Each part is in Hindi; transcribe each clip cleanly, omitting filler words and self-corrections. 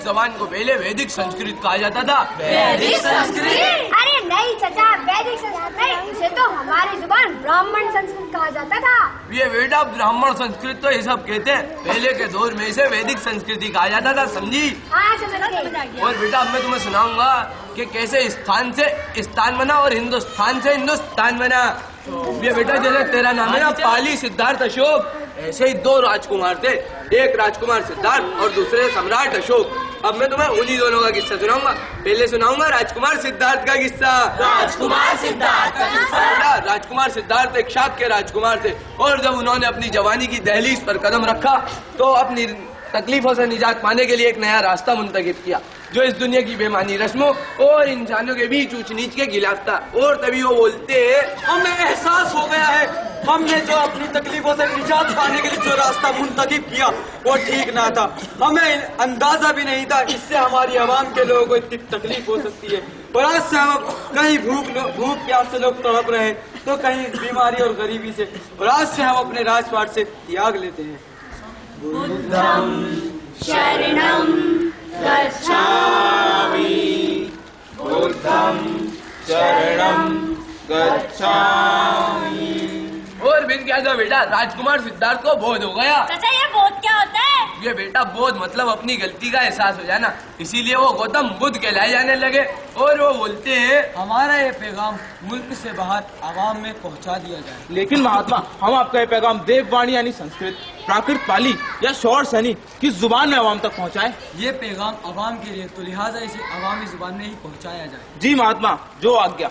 जबान को पहले वैदिक संस्कृत कहा जाता था। वैदिक संस्कृत? अरे नहीं चाचा, वैदिक संस्कृत नहीं, उसे तो हमारी जुबान ब्राह्मण संस्कृत कहा जाता था। ये बेटा ब्राह्मण संस्कृत तो ये सब कहते हैं, पहले के दौर में इसे वैदिक संस्कृति कहा जाता था, समझी? हाँ समझ गई। और बेटा अब मैं तुम्हें सुनाऊंगा कि कैसे स्थान से स्थान बना और हिंदुस्तान से हिंदुस्तान बना। ये बेटा जैसे तेरा नाम है ना पाली, सिद्धार्थ, अशोक, ऐसे ही दो राजकुमार थे, एक राजकुमार सिद्धार्थ और दूसरे सम्राट अशोक। अब मैं तुम्हें उन्हीं दोनों का किस्सा सुनाऊंगा। पहले सुनाऊंगा राजकुमार सिद्धार्थ का किस्सा। राजकुमार सिद्धार्थ का किस्सा? राजकुमार सिद्धार्थ एक शाक्य राजकुमार थे और जब उन्होंने अपनी जवानी की दहलीज पर कदम रखा तो अपनी तकलीफों से निजात पाने के लिए एक नया रास्ता मुंतखब किया जो इस दुनिया की बेमानी रस्मों और इंसानों के बीच ऊंच नीच के खिलाफ था। और तभी वो बोलते हैं, हमें एहसास हो गया है हमने जो अपनी तकलीफों से निजात पाने के लिए जो रास्ता मुंतखब किया वो ठीक ना था। हमें अंदाजा भी नहीं था इससे हमारी आवाम के लोगों को इतनी तकलीफ हो सकती है। और आज से हम कहीं भूख प्यास से लोग तड़प रहे हैं तो कहीं बीमारी और गरीबी से, और आज से हम अपने राजपाट से त्याग लेते हैं। बुद्धं शरणं गच्छामि, बुद्धं शरणं गच्छामि। और फिर क्या था बेटा, राजकुमार सिद्धार्थ को बोध हो गया। चाचा ये बोध क्या होता है? ये बेटा बोध मतलब अपनी गलती का एहसास हो जाना, इसीलिए वो गौतम बुद्ध कहलाए जाने लगे। और वो बोलते हैं, हमारा ये पैगाम मुल्क से बाहर आवाम में पहुंचा दिया जाए। लेकिन महात्मा, हम आपका ये पैगाम देववाणी यानी संस्कृत, प्राकृत पाली या शौर सैनी किस जुबान में आवाम तक पहुंचाए? ये पैगाम आवाम के लिए तो लिहाजा इसे आवामी जुबान में ही पहुंचाया जाए। जी महात्मा, जो आज्ञा।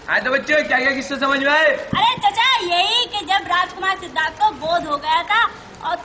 आए तो बच्चे क्या क्या किस्से समझ में आए? अरे चाचा यही कि जब राजकुमार सिद्धार्थ को बोध हो गया था और